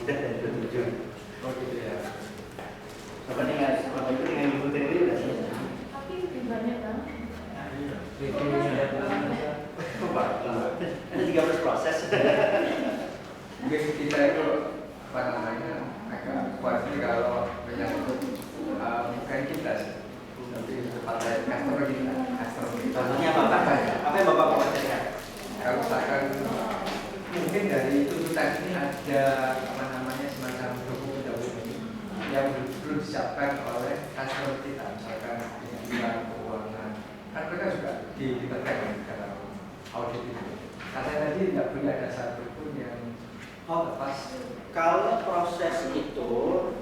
sudah dari 27. Oh gitu ya. Bapak itu dengan ngikutin ini udah selesai. Tapi lebih banyak banget. Ada 13 proses. Mungkin kita itu apa namanya agak khawatir kalau menyangkut bukan kita sih, tapi pada customer kita. Contohnya apa Pak? Apa yang Bapak khawatirkan? Kalau misalkan mungkin dari tuntutan ini ada apa namanya semacam dokumen yang belum disiapkan oleh customer kita, misalkan penjualan keuangan, kan mereka juga diterkait dalam audit itu. Katanya tadi tidak boleh ada satupun yang lepas. Kalau proses itu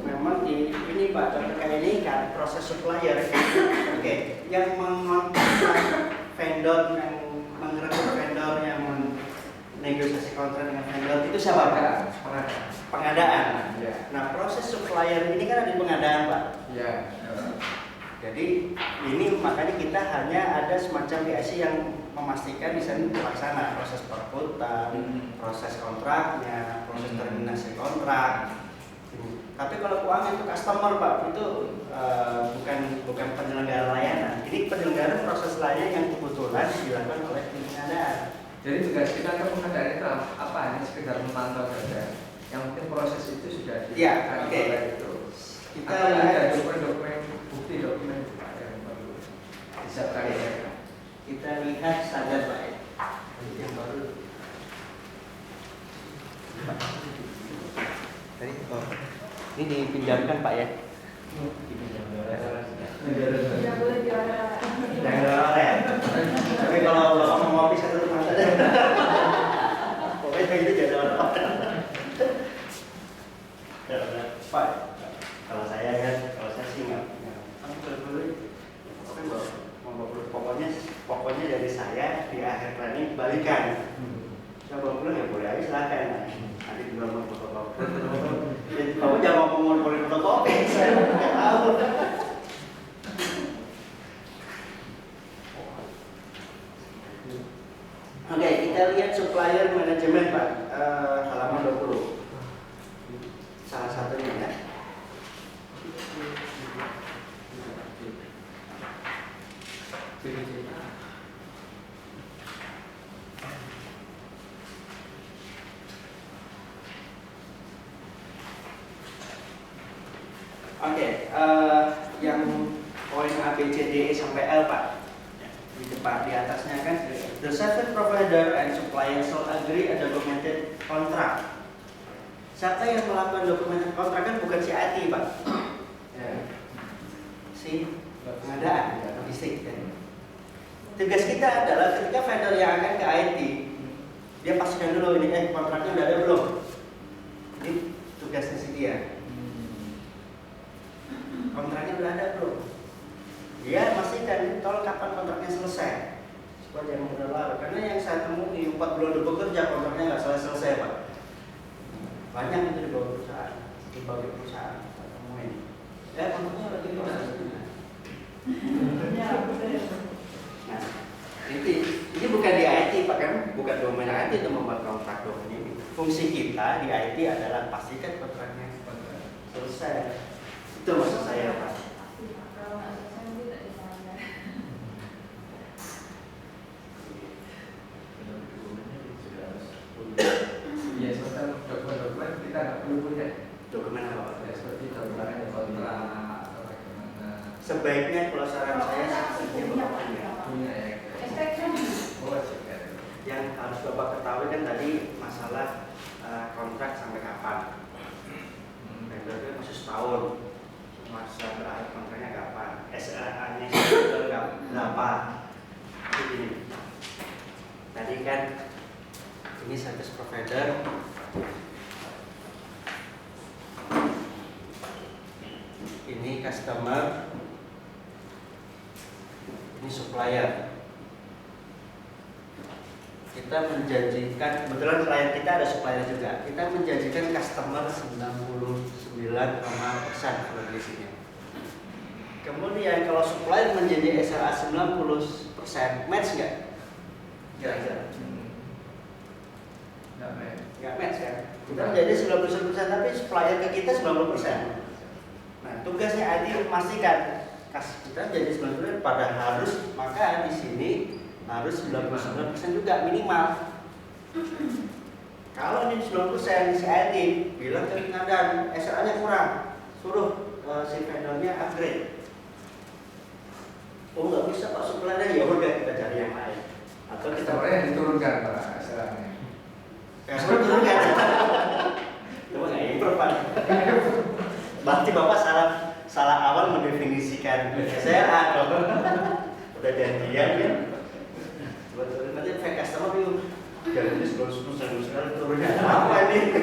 memang ini Pak, contoh kayak ini kan proses supplier. Oke, yang mengontrak vendor, yang merekrut vendor, yang negosiasi kontrak dengan vendor itu siapa Pak? Pengadaan. Ya. Nah, proses supplier ini kan ada di pengadaan Pak. Ya. Jadi ini makanya kita hanya ada semacam PIC yang memastikan di sana terlaksana proses perkutan, proses kontraknya, proses terminasi kontrak. Tapi kalau keuangan itu customer Pak, itu bukan penyelenggara layanan. Ini penyelenggara proses layanan yang kebetulan dilakukan oleh pengadaan. Jadi tugas kita ke pengadaan itu apa? Hanya sekedar memantau saja. Yang penting proses itu sudah Ya, oke. Itu. Kita ada dokumen bukti dokumen yang perlu disiapkan. Kita lihat standar Pak. Yang baru. Tadi ini dipinjamkan Pak ya. Tidak boleh diarah. Jangan ya. Tapi kalau Bapak mau ngopi satu rumah saja. Pokoknya gitu jangan Pak, kalau saya sih nggak. Pokoknya dari saya di akhir planning balikan. Saya bawa pulang ya boleh aja silakan. Nanti di dalam fotokopi. Kamu jangan ngomong fotokopi. Saya nggak tahu. Oke, kita lihat supplier manajemen Pak, halaman 20. Salah satunya ya. Oke, yang poin A, B, C, D, E sampai L Pak. Di depan, di atasnya kan the service provider and supplier shall agree a documented contract. Siapa yang melakukan documented contract kan bukan si IT Pak, si pengadaan logistik kan. Tugas kita adalah ketika vendor yang akan ke IT, dia pastikan dulu ini kontraknya udah ada belum. Ini tugasnya si dia. Kontraknya udah ada belum? Dia pastikan tolong kapan kontraknya selesai. Supaya jangan berlarut. Karena yang saya temui 4 bulan bekerja kontraknya nggak selesai Pak. Banyak itu di bawah perusahaan, di bawah perusahaan saya temuin. Kontraknya lagi proses. Nah, ini bukan di IT Pak kan? Bukan domain IT itu membuat kontrak domain ini. Fungsi kita di IT adalah pastikan kontraknya selesai. Itu maksud saya Pak. Kalau nggak selesai mungkin tidak disarankan. Iya, soal dokumen kita nggak perlu punya. Dokumen apa Pak? Ya, seperti dokumen kontrak atau bagaimana. Sebaiknya kalau saran saya sebaiknya Bapak Punya ya. Oh, juga. yang harus Bapak ketahui kan tadi masalah kontrak sampai kapan. Vendornya masih setahun. Masa berakhir kontraknya kapan? SLA-nya berapa? Begini. Tadi kan ini service provider. Ini customer. Ini supplier. Kita menjanjikan, kebetulan klien kita ada supplier juga. Kita menjanjikan customer 99,% kalau di sini. Kemudian kalau supplier menjanji SLA 90%, match nggak? Kira-kira? Nggak Nggak match kan? Kita menjadi 99%, tapi supplier ke kita 90%. Nah, tugasnya IT memastikan kita jadi 99% pada harus, maka di sini harus 99% juga minimal. Kalau ini 90% si IT bilang ke pengadaan SLA-nya kurang, suruh si vendornya upgrade. Oh nggak bisa Pak suppliernya, ya udah kita cari yang lain. Atau kita yang diturunkan Pak SLA-nya. Customer turunkan. Cuma nggak improve Pak. Berarti Bapak salah awal mendefinisikan SLA dong. Udah janjian kan? Coba turun nanti fake customer bingung. Jadi di 10% sekali turunnya apa ini?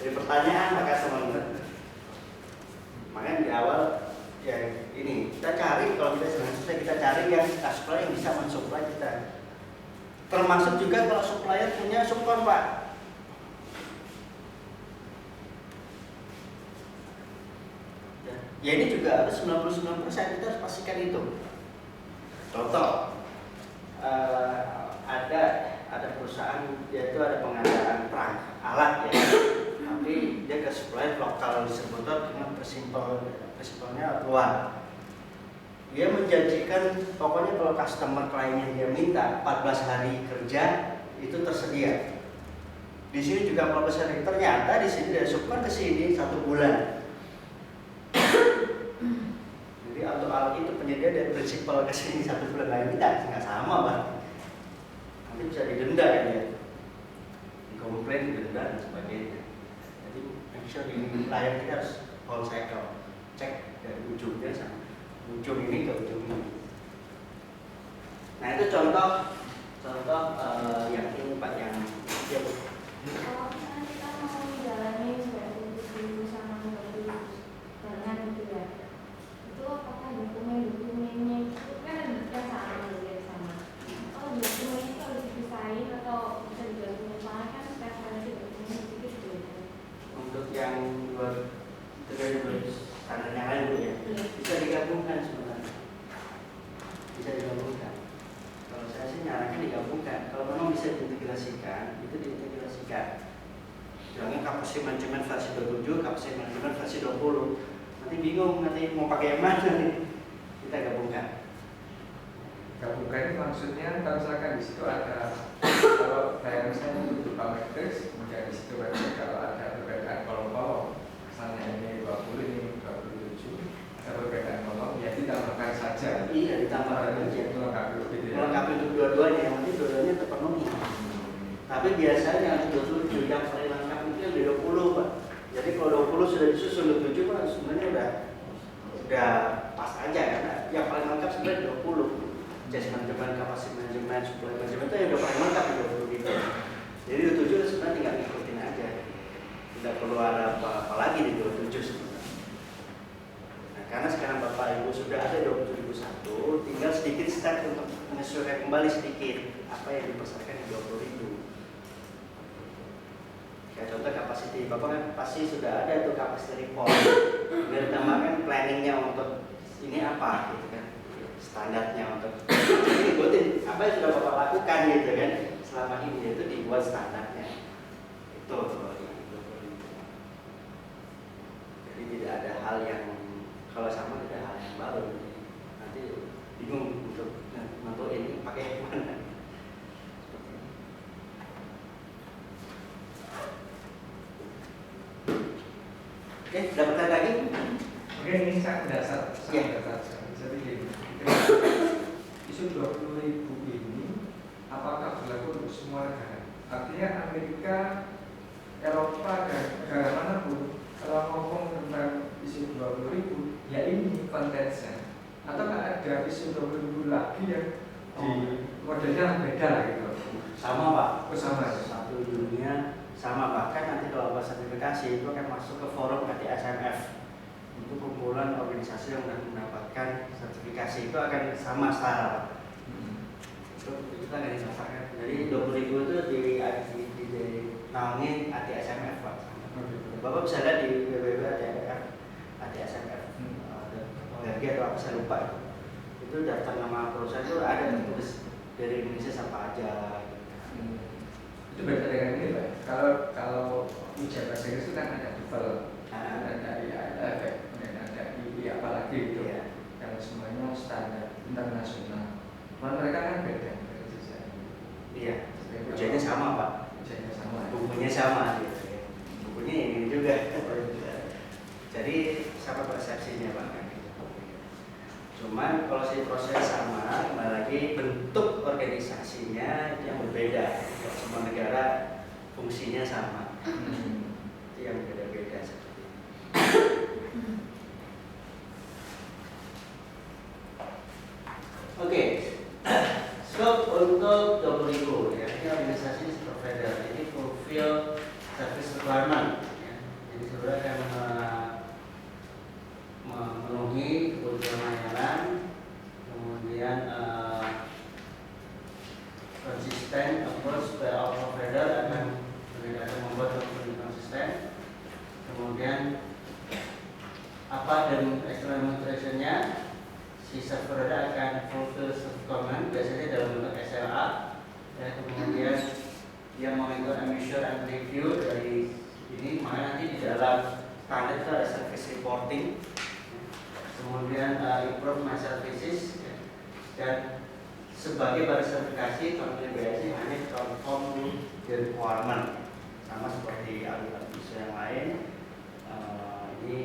Jadi pertanyaan Pak customer. Makanya di awal ya ini kita cari, kalau kita sebenarnya kita cari yang supplier yang bisa mensupply kita. Termasuk juga kalau supplier punya subkon Pak. Ya ini juga harus 99% kita harus pastikan itu. Contoh, ada perusahaan dia itu ada pengadaan perangkat alat ya, tapi dia ke supplier lokal distributor dengan prinsipalnya luar. Dia menjanjikan pokoknya kalau customer kliennya dia minta 14 hari kerja itu tersedia. Di sini juga 14 hari, ternyata di sini dari supplier ke sini 1 bulan. Jadi untuk alat itu penyedia dari prinsipal ke sini 1 bulan lain minta nggak sama Bang. Nanti bisa didenda kan ya, dikomplain, didenda dan sebagainya. Jadi make sure di layar kita harus whole cycle, cek dari ujungnya sama ujung ini ke ujung ini. Nah itu contoh yang ini Pak yang ya Bu. Kalau misalnya kita mau menjalani dulu sama dulu barengan gitu ya, itu apakah dokumennya itu kan yang sama ya sama. Kalau dokumennya itu harus dipisahin atau bisa digabungin, soalnya kan setiap hari dokumennya sedikit beda. Untuk yang buat standar yang lain Bu ya, bisa digabungkan sebenarnya. Bisa digabungkan. Kalau saya sih nyarankan digabungkan. Kalau memang bisa diintegrasikan, itu diintegrasikan. Jangan kapasitas manajemen versi 27, kapasitas manajemen versi 20. Nanti bingung, nanti mau pakai yang mana nih? Kita gabungkan. Gabungkan ini maksudnya kalau misalkan di situ ada kalau kayak misalnya untuk matrix, kemudian di situ kalau ada perbedaan kolom-kolom, misalnya ini 20 ini 27, ada perbedaan kolom, ya ditambahkan saja. Iya, ditambahkan aja. Melengkapi gitu ya. Melengkapi untuk dua-duanya, yang penting dua-duanya terpenuhi. Tapi biasanya yang 27 yang paling lengkap itu yang di 20 Pak. Jadi kalau 20 sudah disusun 27 Pak, sebenarnya udah pas aja karena yang paling lengkap sebenarnya 20. Just manajemen, kapasitas manajemen, supply manajemen itu yang udah paling lengkap di 20 itu. Jadi 27 sebenarnya tinggal ngikutin aja. Tidak perlu ada apa-apa lagi di 27 sebenarnya. Nah, karena sekarang Bapak Ibu sudah ada 27.001, tinggal sedikit step untuk menyesuaikan kembali sedikit apa yang dipersyaratkan di 20.000. Kayak contoh kapasiti, Bapak kan pasti sudah ada itu kapasiti report. Biar ditambahkan planningnya untuk ini apa gitu kan, standarnya untuk ikutin apa yang sudah Bapak lakukan gitu kan selama ini, itu dibuat standarnya itu. Jadi tidak ada hal yang kalau sama, tidak hal yang baru, nanti bingung untuk ini pakai yang mana. Oke, dapat lagi? Oke, ini sangat dasar. Ya. Jadi gini, isu 20.000 ini apakah berlaku untuk semua negara? Artinya Amerika, Eropa, dan negara manapun kalau ngomong tentang isu 20.000, ya ini konteksnya. Ataukah ada isu 20.000 lagi yang di modelnya beda gitu? Sama Pak. Oh, sama ya? Satu dunia sama, bahkan nanti kalau sertifikasi itu akan masuk ke forum ATSMF. Untuk kumpulan organisasi yang sudah mendapatkan sertifikasi itu akan sama setara. Itu kita akan diselesaikan. Jadi 20.000 itu dinaungi ATSMF Pak. Bapak bisa lihat di www ATSMF ORG atau apa saya lupa. Itu daftar nama perusahaan itu ada tertulis dari Indonesia siapa aja. Itu beda dengan ini Pak. Kalau ujian bahasa Inggris itu kan ada TOEFL, ada IELTS, kemudian ada IB apalagi gitu Iya. yang semuanya standar internasional. Cuman mereka kan beda dari sisi ini. Iya. Ujiannya sama Pak. Ujiannya sama. Bukunya sama gitu ya. Bukunya ini juga. Jadi sama persepsinya Pak. Cuman kalau si proses sama, kembali lagi bentuk organisasinya yang berbeda. Kalau semua negara fungsinya sama, itu yang beda-beda seperti itu. Oke, scope untuk 20.000 ya, ini organisasi provider, ini fulfill service requirement. Ya. Jadi saudara akan memenuhi kebutuhan layanan, kemudian konsisten approach by provider akan membuat konsisten, kemudian apa dan external administration-nya si server akan fulfill requirement biasanya dalam bentuk SLA ya, kemudian dia monitor emission and review dari ini, makanya nanti di dalam standar itu ada service reporting, kemudian improve my services ya. Dan sebagai baris sertifikasi company BSI hanya conform to the requirement, sama seperti alih-alih yang lain. Ini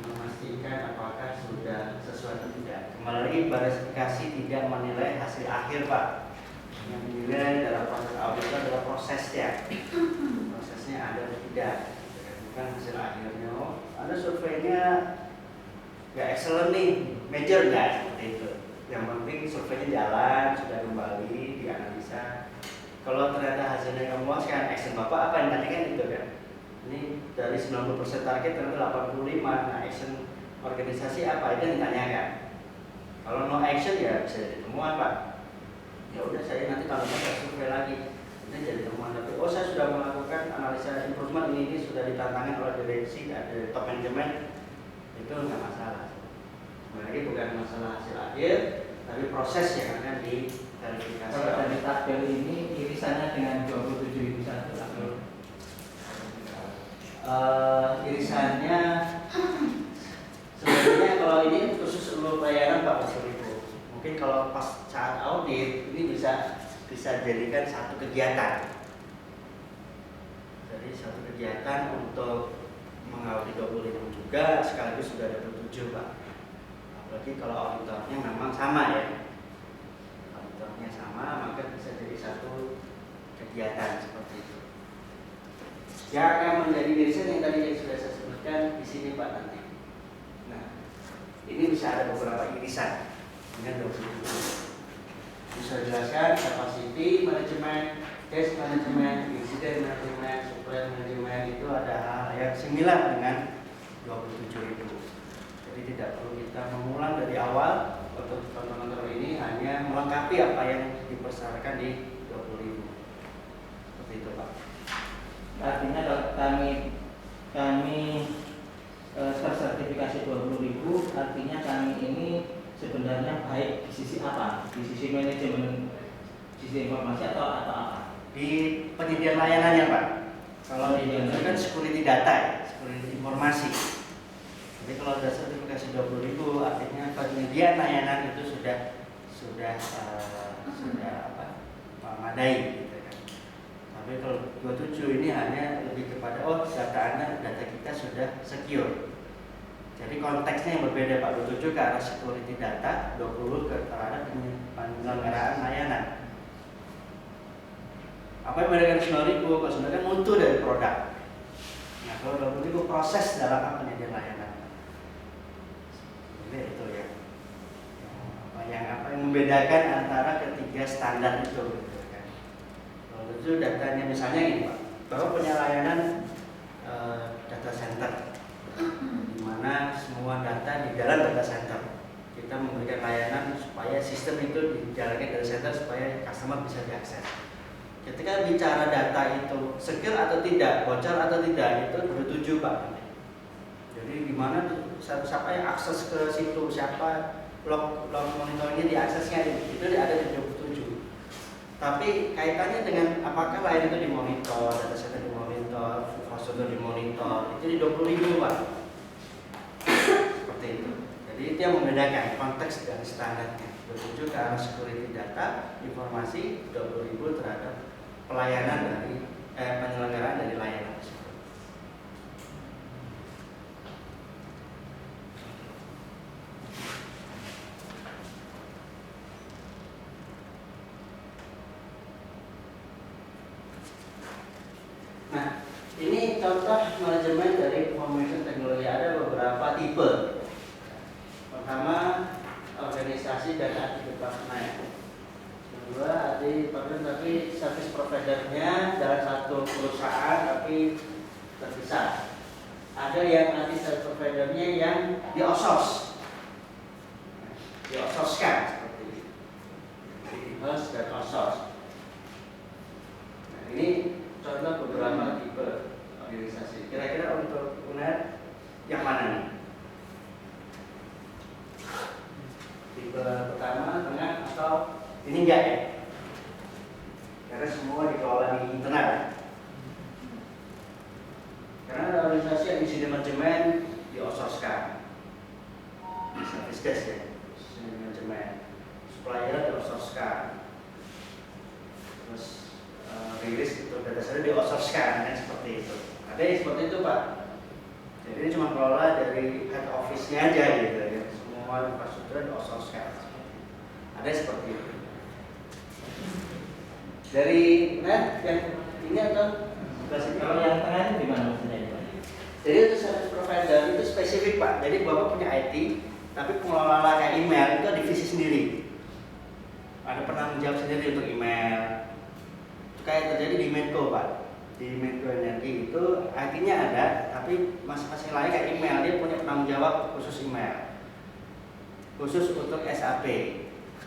memastikan apakah sudah sesuai atau tidak. Kembali lagi baris sertifikasi tidak menilai hasil akhir Pak, yang dinilai dalam proses audit adalah prosesnya, prosesnya ada atau tidak, bukan hasil akhirnya. Ada surveinya nggak excellent nih, major nggak seperti itu. Yang penting surveinya jalan, sudah kembali dianalisa. Kalau ternyata hasilnya nggak memuaskan, action Bapak apa yang tadi kan itu kan? Ini dari 90% target ternyata 85. Nah, action organisasi apa itu yang ditanyakan. Kalau no action ya bisa jadi temuan Pak. Ya udah saya nanti tahun depan survei lagi. Ini jadi temuan. Tapi oh saya sudah melakukan analisa improvement ini sudah ditantangin oleh direksi, ada top manajemen, itu nggak masalah. Lagi bukan masalah hasil akhir, tapi proses yang akan diverifikasi. Kalau dari tabel ini irisannya dengan 27 irisan atau irisannya sebenarnya kalau ini khusus untuk layanan Pak Ibu. Mungkin kalau pas saat audit ini bisa jadikan satu kegiatan. Jadi satu kegiatan untuk mengaudit 25 juga sekaligus sudah ada 27 Pak. Apalagi kalau auditornya memang sama ya, auditornya sama, maka bisa jadi satu kegiatan seperti itu. Yang akan menjadi irisan yang tadi sudah saya sebutkan di sini Pak nanti. Nah, ini bisa ada beberapa irisan dengan 27. Bisa jelaskan capacity management, case management, incident management, supply management, itu ada hal yang similar dengan 27 itu. Jadi tidak perlu kita mengulang dari awal. Untuk kontrol ini hanya melengkapi apa yang dipersyaratkan di 20.000. Seperti itu Pak. artinya kalau kami tersertifikasi 20.000, artinya kami ini sebenarnya baik di sisi apa? Di sisi manajemen, sisi informasi atau apa? Di penyediaan layanannya Pak. Kalau di itu kan security data ya, security informasi. Jadi kalau ada sertifikasi 20.000 artinya penyediaan layanan itu sudah memadai gitu kan. Tapi kalau 27 ini hanya lebih kepada data kita sudah secure. Jadi konteksnya yang berbeda Pak. 27 ke arah security data, 20 ke arah penyelenggaraan layanan. Apa yang membedakan 9.000? Kalau 9.000 kan mutu dari produk. Nah kalau 20.000 proses dalam penyediaan layanan. Jadi itu ya. Apa yang membedakan antara ketiga standar itu gitu kan. Kalau itu datanya misalnya ini Pak, bahwa punya layanan data center, di mana semua data di dalam data center. Kita memberikan layanan supaya sistem itu dijalankan dari center supaya customer bisa diakses. Ketika bicara data itu secure atau tidak, bocor atau tidak, itu bertujuh Pak. Jadi gimana siapa yang akses ke situ, siapa log monitoringnya diaksesnya, itu ada di 27. Tapi kaitannya dengan apakah layanan itu dimonitor, data center dimonitor, dimonitor, infrastruktur dimonitor, itu di 20.000 Pak. Seperti itu. Jadi itu yang membedakan konteks dan standarnya. 27 ke arah security data, informasi, 20.000 terhadap pelayanan dari penyelenggaraan dari layanan tersebut. Nah, ini contoh manajemen dari information teknologi. Ada beberapa tipe. Pertama, organisasi dan IT department. Kedua, tapi service providernya dalam satu perusahaan tapi terpisah. Ada yang IT service providernya yang di-outsource, di-outsource-kan seperti ini. Di-host dan outsource. Nah, ini contoh beberapa tipe organisasi. Kira-kira untuk UNER yang mana nih? Tipe pertama, tengah, atau ini enggak ya? Karena semua dikelola di internal. Karena ada organisasi yang isi manajemen di outsource-kan, service desk ya, isi manajemen, supplier di outsource-kan, terus rilis untuk data center di outsource-kan, kan seperti itu. Ada yang seperti itu Pak. Jadi ini cuma kelola dari head office-nya aja gitu ya. Semua infrastruktur di outsource-kan. Ada seperti itu. Dari yang ini atau Kalau yang tengah itu gimana maksudnya? jadi itu service provider itu spesifik Pak. Jadi Bapak punya IT, tapi pengelola kayak email itu divisi sendiri. Ada penanggung jawab sendiri untuk email. Kayak terjadi di Medco Pak. Di Medco Energi itu IT-nya ada, tapi masing-masing lain kayak email dia punya penanggung jawab khusus email, khusus untuk SAP,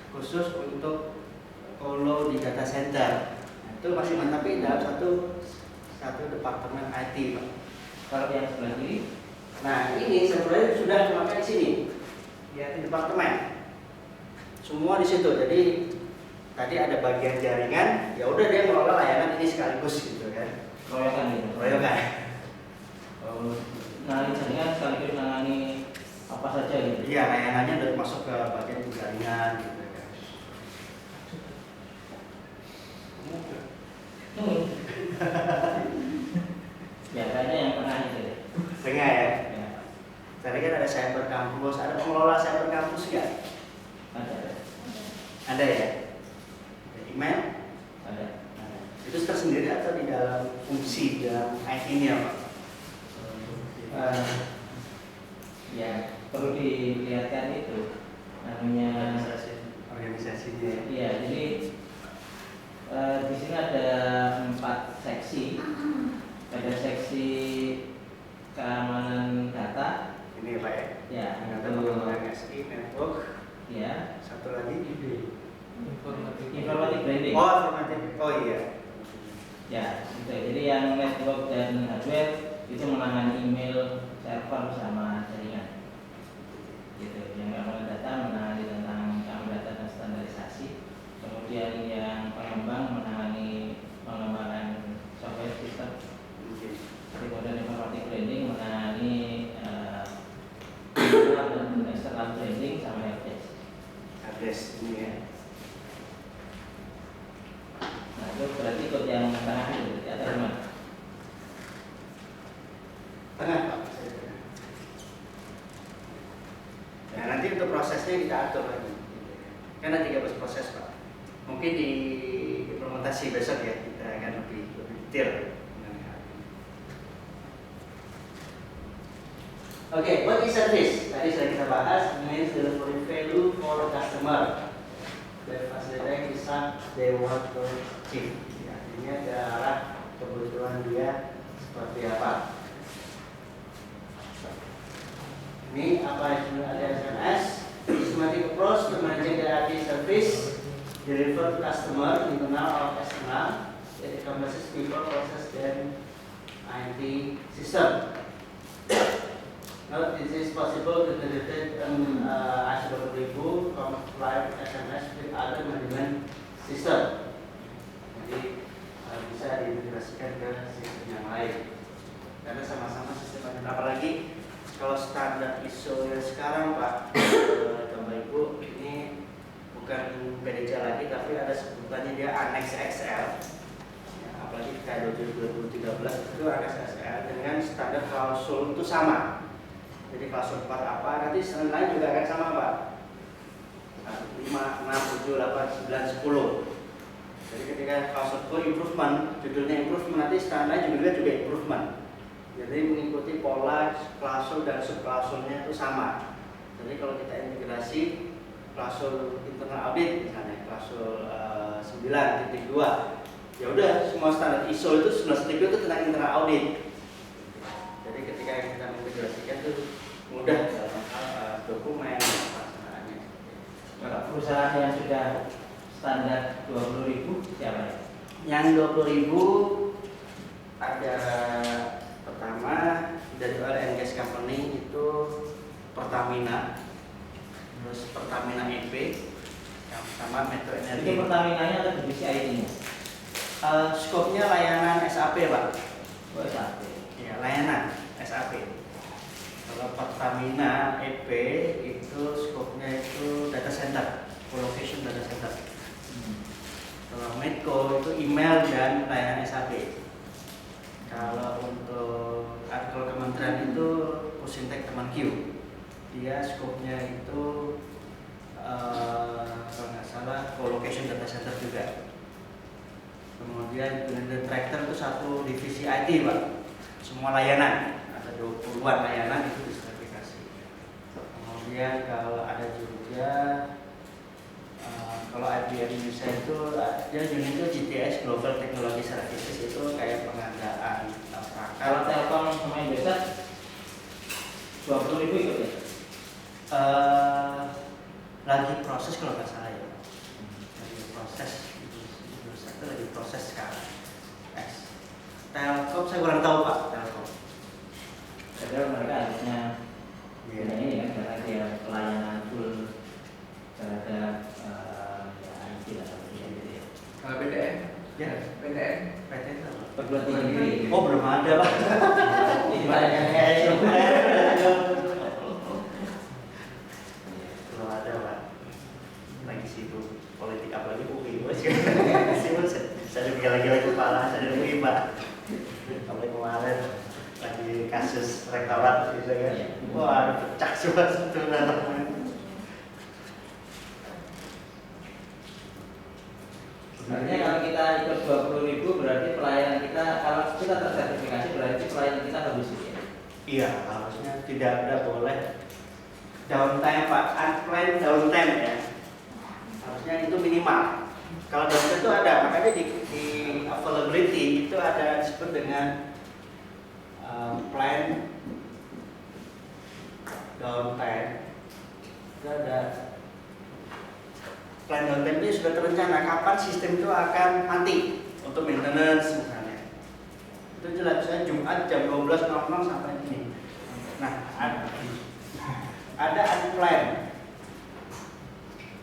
khusus untuk colo di data center. Nah, itu masih tapi dalam satu departemen IT Pak. Kalau yang sebelah kiri, Nah ini sebenarnya sudah memakai di sini, di departemen, semua di situ. Jadi tadi ada bagian jaringan, ya udah dia mengelola layanan ini sekaligus gitu kan. royokan gitu. Royokan. Nangani jaringan sekaligus nangani apa saja gitu. Iya, layanannya udah masuk ke bagian jaringan gitu kan. Ya kayaknya yang tengah itu ya. Tengah ya. Ya, Tadi kan ada cyber campus, ada pengelola cyber campus nggak? ada. Ada ya. Ada email, Ada. itu tersendiri atau di dalam fungsi dalam IT-nya Pak? Ya perlu dilihatkan itu namanya. Organisasinya. Iya, jadi di sini ada 4 seksi. Ada seksi keamanan data. Ini ya Pak ya. Ya, Ada itu. pengembangan SI, network. Ya, Satu lagi informatif branding. Oh, informatif. Oh iya. Ya, gitu. Jadi yang network dan hardware itu menangani email, server sama jaringan. Gitu. Yang keamanan data menangani tentang keamanan data dan standarisasi. Kemudian yang pengembang menangani pengembangan software system. Kemudian informatif branding menangani internal dan eksternal branding sama helpdesk. Address ini ya. Nah itu berarti ikut yang tengah itu atau gimana? Tengah Pak. Nah nanti untuk prosesnya kita atur lagi. Kan ada 13 proses Pak. Mungkin di implementasi besok ya kita akan lebih detail. Oke, what is service? Tadi sudah kita bahas, means delivering value for customer. The facility is they want to achieve. Artinya ke arah kebutuhan dia seperti apa. Ini apa yang ada SMS? Systematic approach to managing the IT service deliver to customer, internal or external. It encompasses people, process, and IT system. Now, this is possible to deliver ISO 2000 comply SMS with other management system. Jadi bisa diintegrasikan diintegrasikan ke sistem yang lain. Karena sama-sama sistem aja. Apalagi kalau standar ISO yang sekarang Pak, Bapak Ibu, ini bukan PDC lagi tapi ada sebutannya dia Annex XL. Ya, apalagi kayak 2013 itu Annex XL dengan standar klausul itu sama. Jadi klausul 4 apa, nanti standar lain juga akan sama Pak. 5, 6, 7, 8, 9, 10. Jadi ketika klausul improvement, judulnya improvement, nanti standar lain juga improvement. Jadi mengikuti pola klausul dan subklausulnya itu sama. Jadi kalau kita integrasi klausul internal audit misalnya klausul 9.2, ya udah semua standar ISO itu 11.2 itu tentang internal audit. Jadi ketika kita mengintegrasikan itu mudah dalam hal dokumen pelaksanaannya. Kalau perusahaan yang sudah standar 20.000 siapa ya? Yang 20.000 ada pertama dari oil and gas company itu Pertamina, terus Pertamina EP, yang sama Metro Energi. Itu Pertamina-nya atau divisi IT-nya? Skopnya layanan SAP Pak. Oh, SAP. Ya, layanan SAP. Kalau Pertamina EP itu skopnya itu data center, co-location data center. Kalau Medco itu email dan layanan SAP. Kalau untuk kalau kementerian itu Pusintek Teman Q, dia skopnya itu kalau nggak salah co-location data center juga. Kemudian United Tractor itu satu divisi IT Pak, semua layanan, ada 20-an layanan itu disertifikasi. Kemudian kalau ada juga kalau IBM Indonesia itu dia unit itu GTS Global Technology Services, itu kayak pengadaan Kalau Telkom sama Indosat 20.000 ikut ya? Lagi proses kalau nggak salah ya. Lagi proses, Indosat itu lagi proses sekarang. Telkom saya kurang tahu Pak. Telkom. Padahal mereka harusnya punya ini kan, karena dia pelayanan full terhadap ya IT lah gitu ya. Kalau PTN? Ya. PTN? PTN itu apa? Perguruan tinggi negeri. Oh belum ada Pak. Ini banyak Belum ada Pak. Lagi sibuk politik apalagi UI Mas. Sibuk saya juga lagi kepala saya UI Pak. Sampai kemarin lagi kasus rektorat gitu kan. Wah pecah semua sebetulnya. Sebenarnya kalau kita ikut 20.000 berarti pelayanan kita, kalau kita tersertifikasi berarti pelayanan kita bagus ya. Iya, harusnya tidak ada boleh downtime Pak, unplanned downtime ya. Harusnya itu minimal. Kalau downtime itu ada, makanya di availability itu ada disebut dengan plan downtime. Itu ada plan downtime ini sudah terencana kapan sistem itu akan mati untuk maintenance misalnya. Itu jelas, misalnya Jumat jam 12.00 sampai ini. Nah, ada unplanned.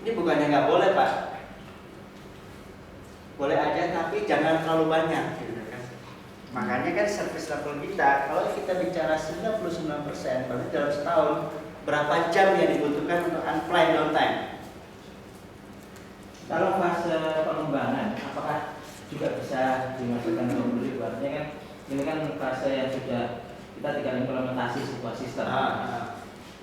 Ini bukannya nggak boleh Pak, boleh aja tapi jangan terlalu banyak gitu kan. Makanya kan service level kita, kalau kita bicara 99%, berarti dalam setahun berapa jam yang dibutuhkan untuk unplanned downtime? Kalau fase pengembangan, apakah juga bisa dimasukkan 20.000? Artinya kan ini kan fase yang sudah kita tinggal implementasi sebuah sistem.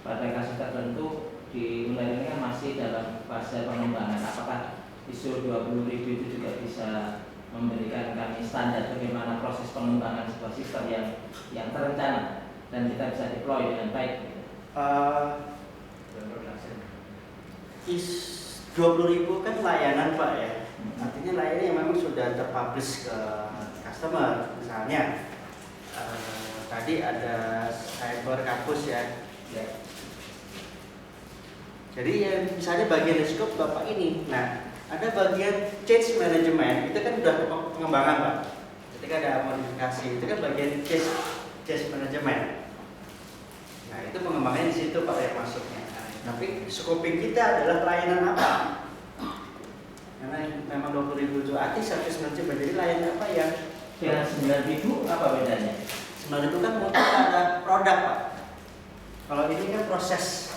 Pada kasus tertentu mulai ini kan masih dalam fase pengembangan. Apakah ISO 20.000 itu juga bisa memberikan kami standar bagaimana proses pengembangan sebuah sistem yang terencana dan kita bisa deploy dengan baik? 20.000 kan layanan Pak ya. Artinya layanan yang memang sudah terpublish ke customer. Misalnya tadi ada cyber kampus ya. Jadi yang misalnya bagian scope Bapak ini. Nah, ada bagian change management, itu kan sudah pengembangan Pak. Ketika ada modifikasi, itu kan bagian change management. Nah, itu pengembangannya di situ Pak yang masuknya. Tapi scoping kita adalah pelayanan apa? Karena memang 20.000 itu arti service management, jadi layanan apa yang dengan 9.000 apa bedanya? 9.000 kan mungkin ada produk Pak. Kalau ini kan proses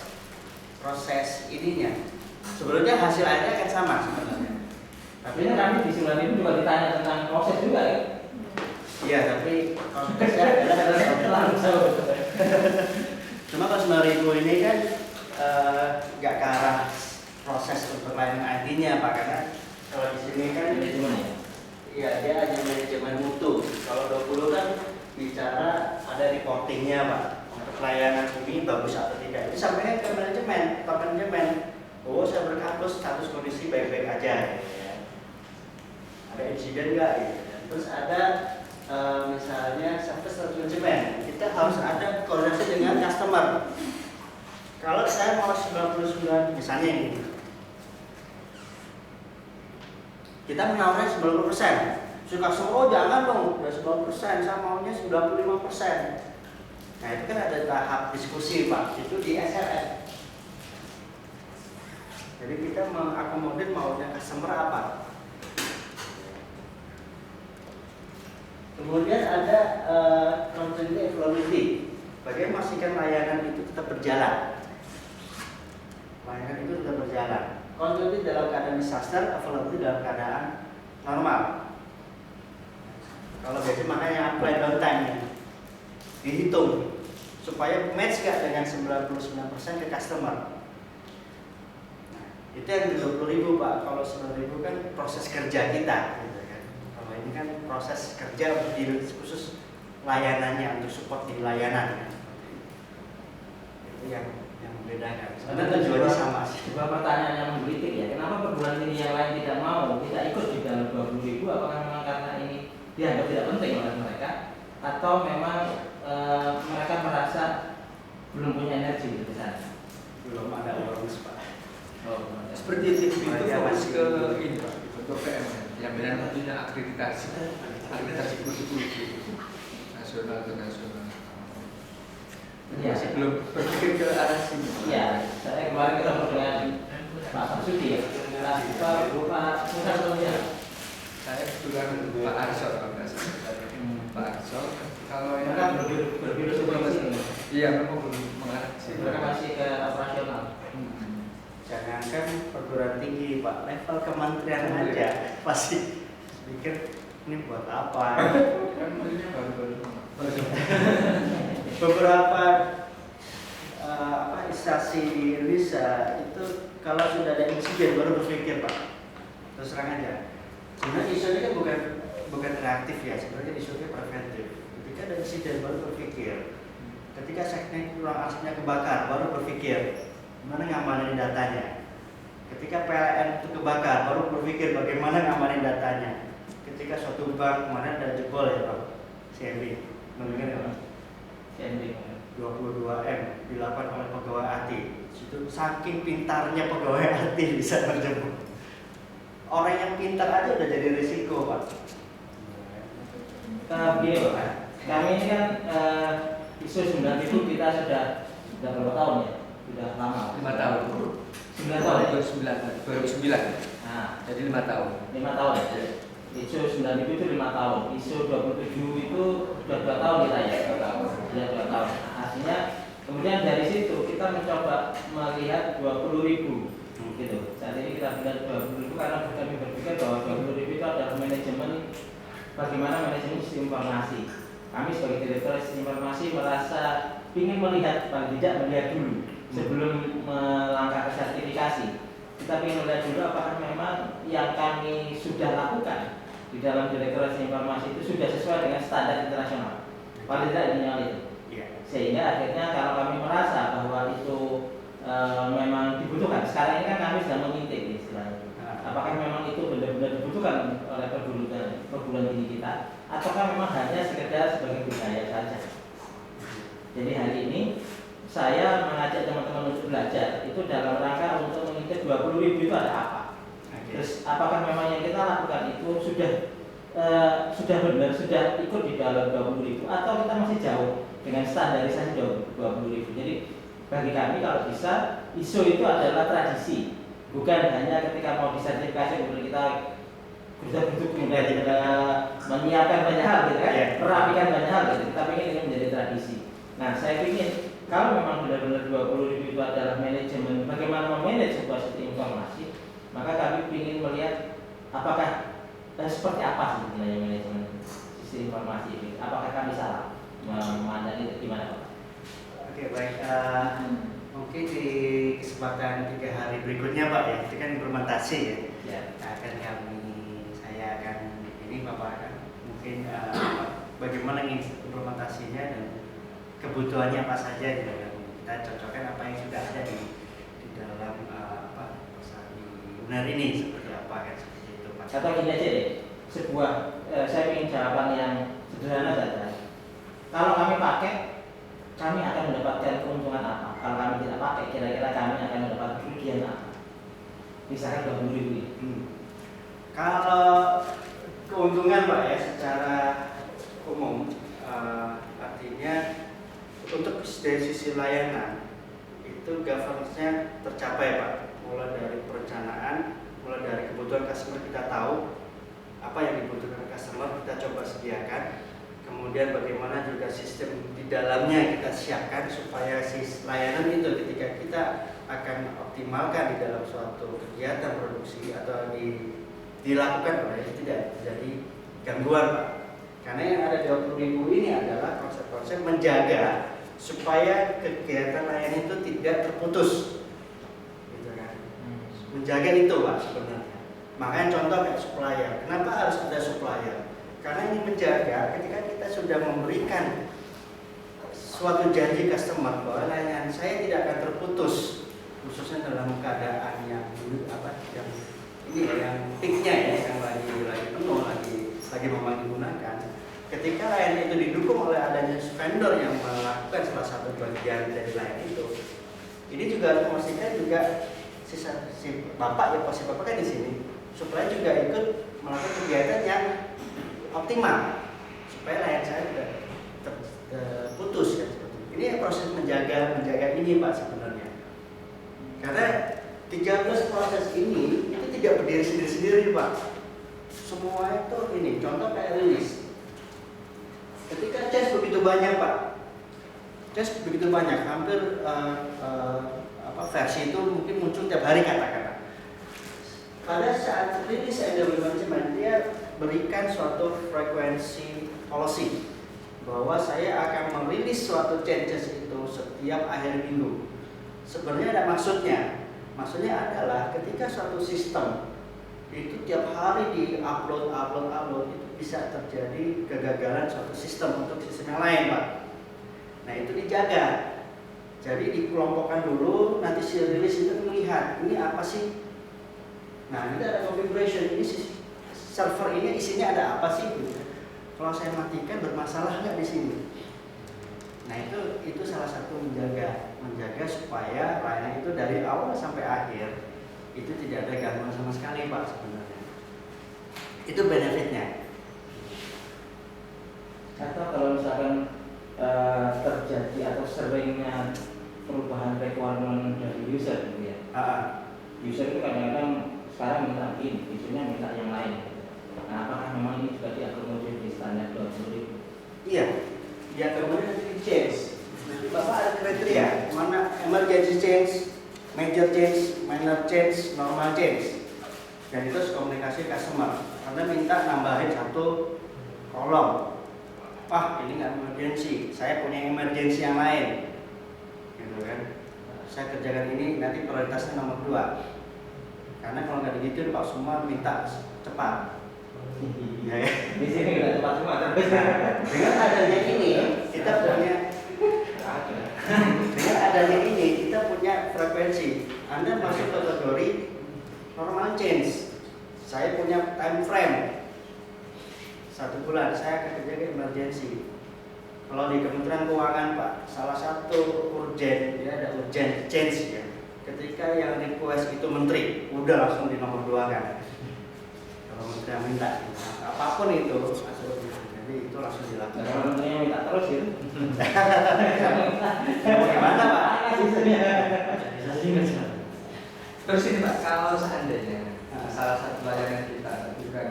ininya. Sebelumnya hasil akhirnya akan sama sebenarnya. Tapi ini kami di 9.000 juga ditanya tentang proses juga ya? Iya, tapi konteksnya adalah Langsung. cuma kalau 9.000 ini kan nggak ke arah proses untuk layanan IT-nya Pak, karena kalau di sini kan Manajemen ya? iya dia hanya manajemen mutu. Kalau 20 kan bicara ada reportingnya Pak, untuk layanan ini bagus atau tidak. Itu sampai ke manajemen, top manajemen. Oh saya berkampus status kondisi baik-baik aja. Gitu ya. Ada insiden nggak? Gitu. Terus ada misalnya service manajemen, kita harus ada koordinasi dengan customer. Kalau saya mau 99 misalnya ini, kita menawarkan 90%. Si customer, oh jangan dong, udah 90%, saya maunya 95%. Nah itu kan ada tahap diskusi Pak, itu di SRM. Jadi kita mengakomodir maunya customer apa. Kemudian ada continuity availability. Bagaimana memastikan layanan itu tetap berjalan? Layanan itu tetap berjalan. Continuity dalam keadaan disaster, availability dalam keadaan normal. Kalau biasa makanya apply downtime dihitung supaya match gak dengan 99% ke customer. Nah, itu yang 20.000 Pak. Kalau 9.000 kan proses kerja kita. Kalau ini kan proses kerja di khusus layanannya untuk support di layanan. Itu yang membedakan. Sebenarnya tujuannya sama sih. Sebuah pertanyaan yang menggelitik ya. Kenapa perguruan tinggi yang lain tidak mau, tidak ikut di dalam 20.000? Apakah memang karena ini dianggap tidak penting oleh mereka, atau memang mereka merasa belum punya energi di sana? Belum ada awareness Pak. Oh, Seperti itu Mereka fokus masih ke ini Pak, ke PM yang benar tentunya akreditasi kursi nasional ke nasional. Ya. Masih belum berpikir ke arah sini. Iya, saya kemarin ketemu dengan Pak Marsudi ya. Pak Musa ya. Saya kebetulan Pak Arso kalau nggak salah. Pak Arso kalau yang Mereka berfilosofi ini. iya memang belum mengarah ke sini. Mereka masih ke operasional. Jangankan perguruan tinggi Pak, level kementerian aja pasti pikir ini buat apa? Kan maksudnya baru-baru. Beberapa instansi di Indonesia itu kalau sudah ada insiden baru berpikir Pak. Terus terang aja. Sebenarnya isunya kan bukan reaktif ya, sebenarnya isunya preventif. Ketika ada insiden baru berpikir. Ketika seknek ruang arsipnya kebakar baru berpikir gimana ngamanin datanya. Ketika PLN itu kebakar baru berpikir bagaimana ngamanin datanya. Ketika suatu bank kemarin ada jebol ya Pak, CMB, mendengar ya Pak? CMB 22M dilakukan oleh pegawai AT. Itu saking pintarnya pegawai AT bisa terjebak. Orang yang pintar aja udah jadi risiko Pak. Begini Pak, kami ini kan isu 9 itu kita sudah berapa tahun ya? Sudah lama. 5 tahun. 9 tahun ya? 2009. Nah, Jadi 5 tahun. 5 tahun ya? Isu 9 itu 5 tahun. Isu 27 itu sudah 2 tahun kita ya? 2 tahun. Ya 2 tahun. Artinya kemudian dari situ kita mencoba melihat 20.000 gitu. Saat ini kita melihat 20.000 karena kami berpikir bahwa 20.000 itu adalah manajemen, bagaimana manajemen sistem informasi. Kami sebagai direktur sistem informasi merasa ingin melihat, paling tidak melihat dulu sebelum melangkah ke sertifikasi. Kita ingin melihat dulu apakah memang yang kami sudah lakukan di dalam direktur sistem informasi itu sudah sesuai dengan standar internasional. Paling tidak minimal itu. Sehingga akhirnya kalau kami merasa bahwa itu memang dibutuhkan. Sekarang ini kan kami sedang mengintip istilahnya. Apakah memang itu benar-benar dibutuhkan oleh perguruan tinggi kita, ataukah memang hanya sekedar sebagai budaya saja. Jadi hari ini saya mengajak teman-teman untuk belajar itu dalam rangka untuk mengintip 20.000 itu ada apa. Terus apakah memang yang kita lakukan itu sudah benar, sudah ikut di dalam 20.000 atau kita masih jauh dengan standarisasi 20.000. Jadi bagi kami kalau bisa ISO itu adalah tradisi, bukan hanya ketika mau disertifikasi kemudian kita bentuk menyiapkan banyak hal gitu kan, Iya. merapikan banyak hal gitu. Kita ingin ini menjadi tradisi. Nah, saya ingin kalau memang benar-benar 20.000 itu adalah manajemen, bagaimana memanage sebuah sistem informasi, maka kami ingin melihat apakah seperti apa sebenarnya manajemen sistem informasi ini. Apakah kami salah memandang itu gimana Pak? Oke, baik. Mungkin di kesempatan 3 hari berikutnya Pak ya, itu kan implementasi ya. Ya. Saya akan ini Bapak kan mungkin bagaimana implementasinya dan kebutuhannya apa saja gitu kan. Kita cocokkan apa yang sudah ada di dalam perusahaan di UNER ini seperti apa kan, seperti itu Pak. Atau gini aja deh, saya ingin jawaban yang sederhana saja. Kalau kami pakai, kami akan mendapatkan keuntungan apa? Kalau kami tidak pakai, kira-kira kami akan mendapat kerugian apa? Misalkan 20.000 ini. Kalau keuntungan Pak ya secara umum artinya untuk dari sisi layanan itu governance-nya tercapai Pak, mulai dari perencanaan, mulai dari kebutuhan customer kita tahu apa yang dibutuhkan customer kita coba sediakan, kemudian bagaimana juga sistem di dalamnya kita siapkan supaya si layanan itu ketika kita akan optimalkan di dalam suatu kegiatan produksi atau dilakukan oleh tidak terjadi gangguan Pak. Karena yang ada 20.000 ini adalah konsep-konsep menjaga supaya kegiatan layanan itu tidak terputus, gitu kan? Menjaga itu Pak sebenarnya. Makanya contoh kayak supplier. Kenapa harus ada supplier? Karena ini menjaga ketika kita sudah memberikan suatu janji customer bahwa layanan saya tidak akan terputus, khususnya dalam keadaan yang ini ya, yang peaknya ya, yang lagi penuh, lagi memang digunakan. Ketika layanan itu didukung oleh adanya vendor yang melakukan salah satu bagian dari layanan itu, ini juga harus memastikan juga si bapak ya, posisi bapak kan di sini, supaya juga ikut melakukan kegiatan yang optimal supaya layanan saya tidak terputus kan seperti ini. Ini proses menjaga ini Pak sebenarnya. Karena 13 proses ini itu tidak berdiri sendiri-sendiri Pak. Semua itu ini contoh kayak rilis. Ketika change begitu banyak Pak, change begitu banyak, hampir versi itu mungkin muncul tiap hari kata-kata. Pada saat rilis AWS Management dia berikan suatu frekuensi policy bahwa saya akan merilis suatu changes itu setiap akhir minggu. Sebenarnya ada maksudnya. Maksudnya adalah ketika suatu sistem itu tiap hari di-upload itu bisa terjadi kegagalan suatu sistem untuk sistem yang lain Pak. Nah itu dijaga. Jadi dikelompokkan dulu, nanti si rilis itu melihat ini apa sih. Nah ini ada configuration, ini server ini isinya ada apa sih? Kalau saya matikan bermasalah nggak di sini? Nah itu salah satu menjaga supaya layanan itu dari awal sampai akhir itu tidak ada gangguan sama sekali Pak sebenarnya. Itu benefitnya. Atau kalau misalkan terjadi atau seringnya perubahan requirement dari user gitu ya. User itu kadang-kadang sekarang minta ini, isunya minta yang lain. Nah, apakah memang ini juga diakomodir di standar 20.000? Iya, diakomodir nanti di change. Nanti Bapak ada kriteria mana emergency change, major change, minor change, normal change. Dan itu harus komunikasi customer. Karena minta nambahin satu kolom. Ini nggak emergency, saya punya emergency yang lain, gitu kan? Saya kerjakan ini, nanti prioritasnya nomor 2. Karena kalau nggak begitu Pak semua minta cepat. Iya ya. Di sini nggak cepat semua. Dengan adanya ini kita punya frekuensi. Anda masuk kategori normal change. Saya punya time frame 1 bulan, saya akan kerjakan emergency. Kalau di Kementerian Keuangan Pak, salah satu urgent, ya ada urgent change ya. Ketika yang request itu menteri, udah langsung di nomor 2 kan. Kalau menteri yang minta, apapun itu, jadi itu langsung dilakukan. Kalau menterinya minta terus gitu. Bagaimana Pak? Terus ini Pak, kalau seandainya salah satu layanan kita bukan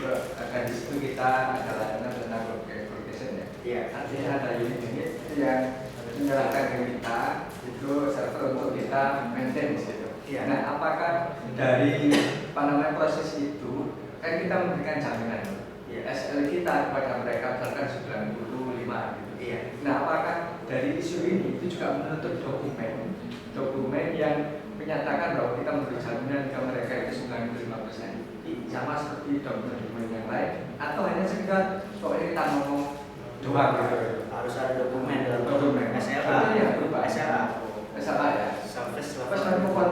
juga ada di situ kita ada layanan tentang location ya. Iya. Artinya ada unit-unit yang menyerahkan ke kita itu server untuk kita maintain di situ. Iya. Nah, apakah dari proses itu kan kita memberikan jaminan Iya. SL kita kepada mereka misalkan 95 gitu. Iya. Nah, apakah dari isu ini itu juga menuntut dokumen yang menyatakan bahwa kita memberi jaminan ke mereka itu 95% sama seperti dokumen yang lain, atau hanya sekedar pokoknya kita ngomong doang gitu. Harus ada dokumen dalam Dokumen. SLA. Iya, berupa SLA. SLA ya. Service Terus level. mau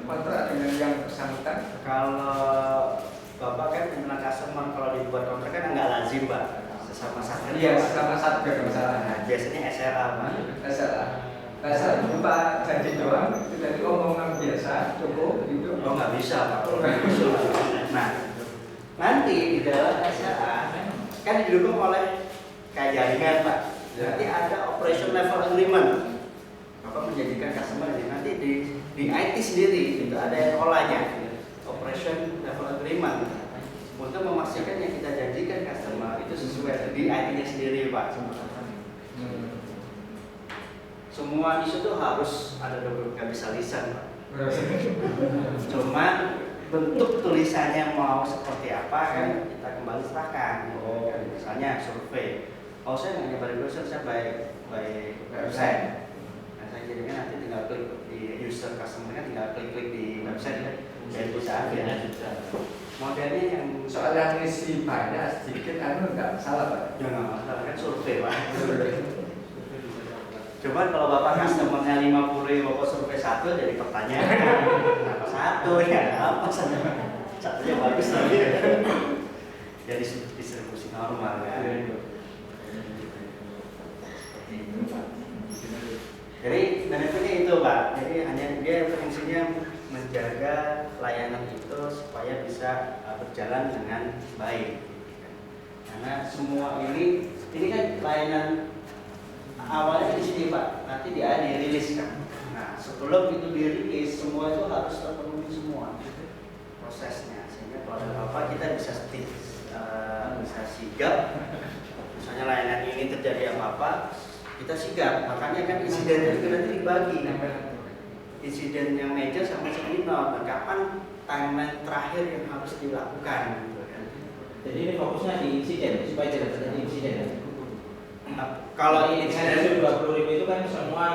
kontrak dengan yang bersangkutan. Kalau Bapak kan pimpinan customer, kalau dibuat kontrak kan nggak lazim, Pak. Sesama satgas. Iya, sama satu Nah, masalah. biasanya SLA, Pak. SLA. SLA berupa janji doang, itu dari omongan biasa, cukup gitu. Oh, nggak bisa, Pak. Kalau nggak bisa. Nah, nanti di dalam SLA kan didukung oleh kayak jaringan, Pak. Ya. Nanti ada operation level agreement. Bapak menjadikan customer ini nanti di IT sendiri itu ada yang olahnya. Operation level agreement untuk memastikan yang kita janjikan customer itu sesuai di IT-nya sendiri, Pak. Semua isu tuh harus ada dokumen, nggak bisa lisan, Pak. Cuma bentuk tulisannya mau seperti apa kan kita kembali serahkan. Oh. Kan, misalnya survei. Oh, saya nggak nyebarin browser, saya by website. Nah, saya jadinya nanti tinggal klik di user customer kan tinggal klik di website kan. Dan bisa aja. Modelnya yang Soal yang isi banyak sedikit nggak salah Pak. ya nggak masalah kan survei, Pak. Cuman kalau Bapak customernya 50, Bapak survei 1 jadi pertanyaan. Kenapa 1 ya? Apa saja? Satunya bagus lagi. Jadi distribusi normal kan. Jadi benefitnya itu, Pak. Jadi hanya dia fungsinya menjaga layanan itu supaya bisa berjalan dengan baik. Karena semua ini kan layanan awalnya di sini, Pak. Nanti dia dirilis kan. Nah, sebelum itu dirilis semua itu harus terpenuhi semua prosesnya. Sehingga kalau ada apa kita bisa bisa sigap. Misalnya layanan ini terjadi apa-apa, kita sigap. Makanya kan insiden itu nanti dibagi. Insiden yang major sama minor. Dan kapan timeline terakhir yang harus dilakukan gitu kan. Jadi ini fokusnya di insiden supaya tidak terjadi insiden. Nah, kalau ini insiden 20.000 itu kan semua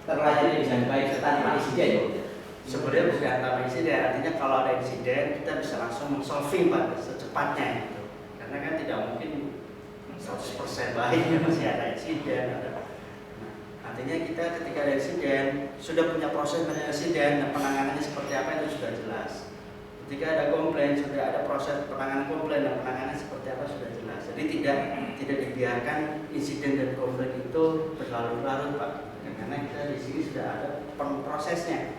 terlayani dengan baik tanpa insiden. sebenarnya bukan tanpa insiden, artinya kalau ada insiden kita bisa langsung solving, Pak, secepatnya gitu. Karena kan tidak mungkin 100% baik, masih ada insiden. Artinya kita ketika ada insiden sudah punya proses insiden dan penanganannya seperti apa itu sudah jelas. Ketika ada komplain sudah ada proses penanganan komplain dan penanganannya seperti apa sudah jelas. Jadi tidak dibiarkan insiden dan komplain itu berlarut-larut, Pak. Karena kita di sini sudah ada prosesnya.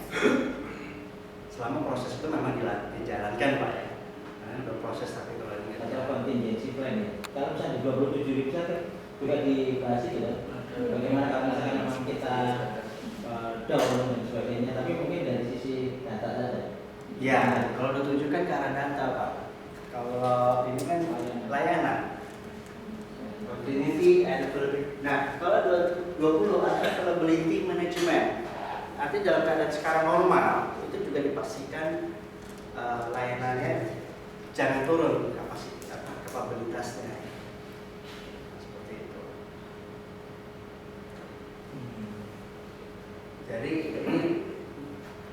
Selama proses itu memang dijalankan, Pak ya. Karena berproses tapi kalau ini Ada contingency plan ya. Kalau misalnya 27.000 juga dibahas itu ya. Bagaimana kalau misalkan memang kita down dan sebagainya, tapi mungkin dari sisi data saja. ya, kalau ditujukan ke arah data, Pak. Kalau ini kan layanan. Continuity and availability. Nah, kalau 20 ada availability management. Artinya dalam keadaan sekarang normal itu juga dipastikan layanannya jangan turun kapabilitasnya. Seperti itu. Jadi ini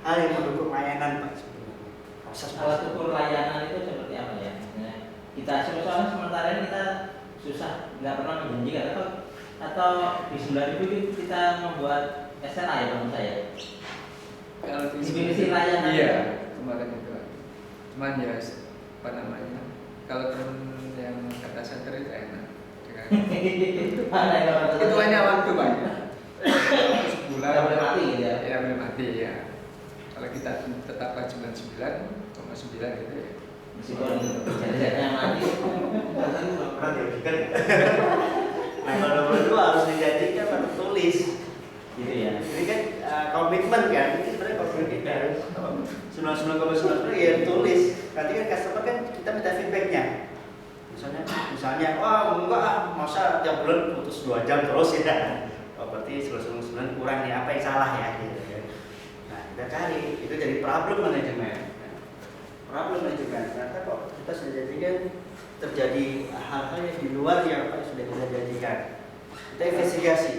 hal yang mendukung layanan, Pak. Proses Alat ukur layanan itu seperti apa ya? Misalnya kita soalnya sementara ini kita susah, nggak pernah menjanjikan atau di 9.000 itu kita membuat SLA ya menurut saya. Kalau Definisi layanan. iya kemarin itu. Cuman ya apa namanya? Kalau temen yang data center itu enak. Mana yang orang Itu hanya waktu Pak. Sebulan Nggak boleh mati gitu ya? Ya boleh mati ya. Kalau kita tetapkan 99,9 gitu ya. Meskipun jadinya mati. pernah diajukan. Nah, kalau 22 harus dijanjikan pada tulis. Gitu ya. Ini kan komitmen kan, ini sebenarnya komitmen kan. 99,9 ya tulis. Nanti kan customer kan kita minta feedbacknya. putus 2 jam terus ya. Oh, berarti solusi kurang nih, apa yang salah ya gitu ya. Nah, kita cari, itu jadi problem manajemen. Problem manajemen, ternyata kok kita sudah jadikan terjadi hal-hal yang di luar yang apa yang sudah kita jadikan. Kita investigasi.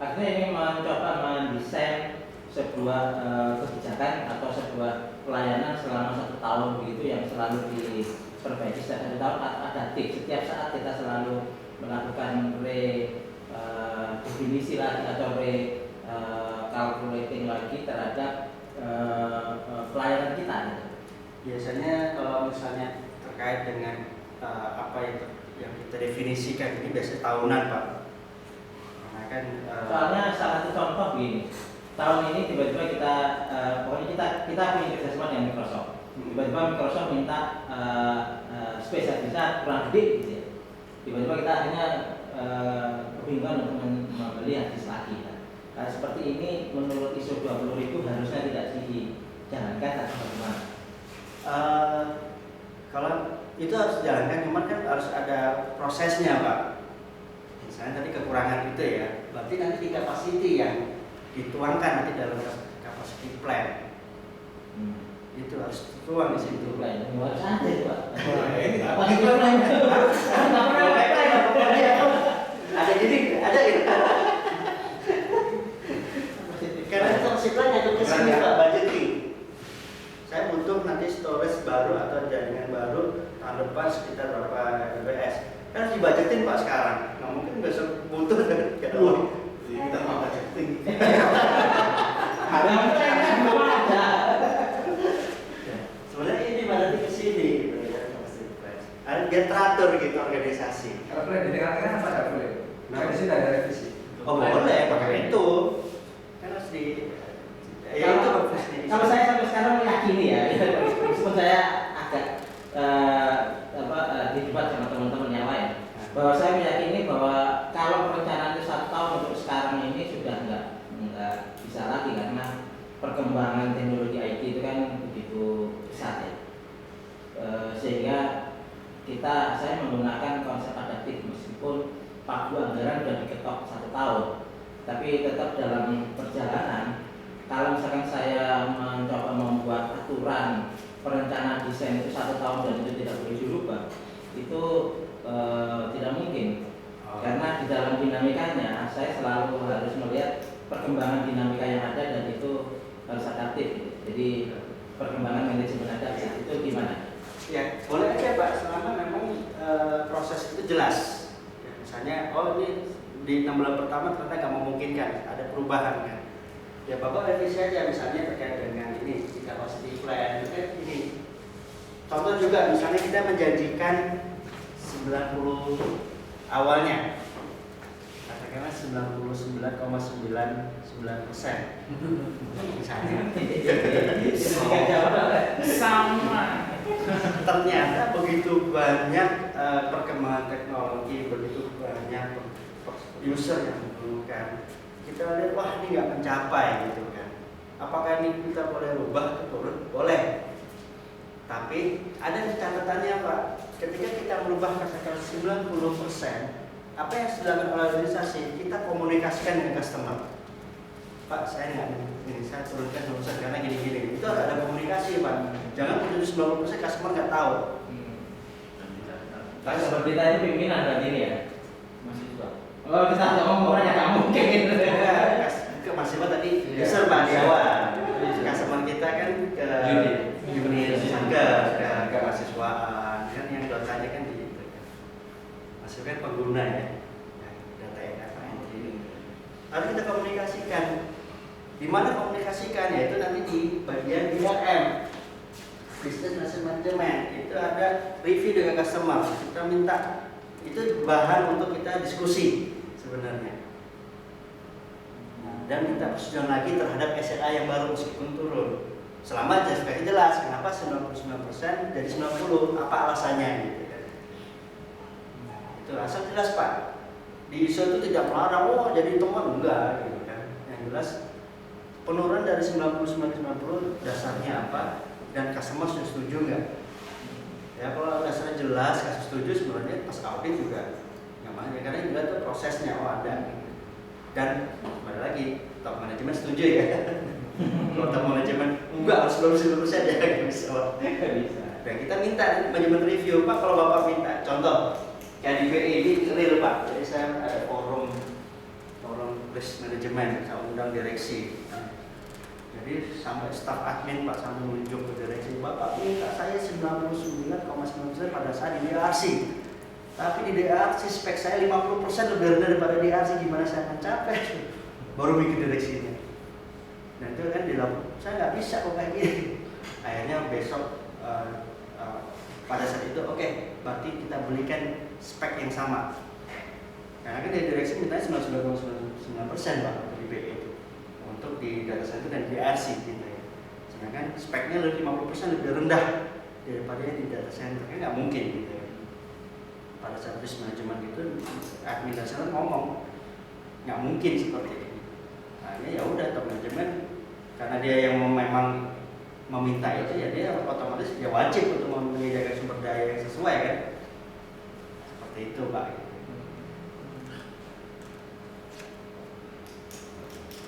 Artinya ini mencoba mendesain sebuah kebijakan atau sebuah pelayanan selama 1 tahun begitu yang selalu diperbaiki setiap 1 tahun adaptif. Setiap saat kita selalu melakukan definisi lagi atau calculating lagi terhadap pelayanan kita. Biasanya kalau misalnya terkait dengan apa yang kita definisikan ini biasanya tahunan, Pak. Karena kan Soalnya salah satu contoh begini, tahun ini tiba-tiba kita pokoknya kita punya kerjasama dengan Microsoft. Tiba-tiba Microsoft minta space yang bisa kurang gede gitu ya. Tiba-tiba kita akhirnya kebingungan untuk membeli harddisk lagi. Nah, seperti ini menurut ISO 20000 harusnya tidak dijalankan atau bagaimana? kalau itu harus dijalankan, cuman kan harus ada prosesnya, Pak. Misalnya tadi kekurangan itu ya, berarti nanti di capacity yang dituangkan nanti dalam capacity plan. Itu harus dituang di situ. Harus ada itu, Pak. Ada jadi ada gitu. Karena capacity plan yang ke sini, Pak, budgeting. Saya butuh nanti storage baru atau jaringan baru tahun depan sekitar berapa MBS. Kan harus dibajetin, Pak, sekarang. Nggak mungkin besok butuh dan kita mau budgeting. Sebenarnya ini budgeting ke sini gitu ya, biar teratur gitu organisasi. Kalau boleh didengarkan apa nggak boleh? Nah, di sini ada revisi. Oh, boleh pakai itu. Kan harus di Kalau saya sampai sekarang meyakini ya, meskipun saya agak didebat sama teman-teman yang lain, bahwa saya meyakini bahwa kalau perencanaan itu 1 tahun untuk sekarang ini sudah nggak bisa lagi karena perkembangan teknologi IT itu kan begitu pesat ya, sehingga saya menggunakan konsep adaptif meskipun pagu anggaran sudah diketok 1 tahun, tapi tetap dalam perjalanan. Kalau misalkan saya mencoba membuat aturan perencanaan desain itu 1 tahun dan itu tidak boleh dirubah, itu tidak mungkin. Karena di dalam dinamikanya saya selalu harus melihat perkembangan dinamika yang ada dan itu harus adaptif. Jadi perkembangan manajemen adaptif itu gimana? Ya, boleh aja, Pak, selama memang proses itu jelas. Ya, misalnya, oh ini di 6 bulan pertama ternyata nggak memungkinkan, ada perubahan kan. Ya Bapak revisi aja misalnya terkait dengan ini capacity plan ini. Contoh juga misalnya kita menjanjikan 90 awalnya, katakanlah 99,99%. Misalnya. Sama. Ternyata begitu banyak perkembangan teknologi, begitu banyak user yang menggunakan. Kita lihat, wah ini nggak mencapai gitu kan. Apakah ini kita boleh rubah ke turun? Boleh. Tapi ada catatannya, Pak. Ketika kita merubah katakan 90%, apa yang sudah dilakukan oleh organisasi, kita komunikasikan dengan customer. Pak, saya nggak ini, saya turunkan urusan karena gini-gini. Itu ada komunikasi, Pak. Jangan tujuh 90% customer nggak tahu. Tapi seperti tadi pimpinan berarti ini ya, mahasiswa. Kalau kita ngomong orang nggak mungkin. Ke mahasiswa tadi user, Pak, di awal. Customer kita kan ke unit ke mahasiswaan kan yang dotanya kan di mahasiswa kan pengguna ya, data entry. Lalu kita komunikasikan. Di mana komunikasikan? Yaitu nanti di bagian BRM, Business Management. Itu ada review dengan customer. Kita minta itu bahan untuk kita diskusi sebenarnya. Dan minta persetujuan lagi terhadap SLA yang baru meskipun turun. Selama justifikasi jelas kenapa 99% jadi 90, apa alasannya gitu kan. Itu asal jelas, Pak. Di ISO itu tidak melarang, oh jadi teman enggak gitu kan. Yang jelas penurunan dari 90 dasarnya apa dan customer sudah setuju enggak? Ya kalau dasarnya jelas, kasih setuju sebenarnya pas audit juga nggak makanya karena juga tuh prosesnya ada. Dan kembali lagi top manajemen setuju ya. Kalau top manajemen enggak harus lulus saja nggak bisa. Dan kita minta manajemen review, Pak, kalau Bapak minta contoh kayak di BI ini real, Pak. Jadi saya ada forum risk manajemen, saya undang direksi. Jadi sampai staf admin Pak sampai menunjuk ke direksi, Bapak minta saya 99,9% pada saat di DRC. Tapi di DRC spek saya 50% lebih rendah daripada DRC, gimana saya akan capai? Baru bikin direksinya. Nah itu kan dilakukan, saya nggak bisa kok kayak gini. Akhirnya besok pada saat itu oke, berarti kita belikan spek yang sama. Karena kan di direksi mintanya 99,9% Pak di BI itu untuk di data center dan di DRC gitu ya. Sedangkan speknya lebih 50% lebih rendah daripada di data center, kan nggak mungkin gitu ya. Pada saat risk manajemen itu admin data center ngomong nggak mungkin seperti ini. Akhirnya ya udah top manajemen karena dia yang memang meminta itu ya dia otomatis dia wajib untuk menyediakan sumber daya yang sesuai kan. Seperti itu Pak.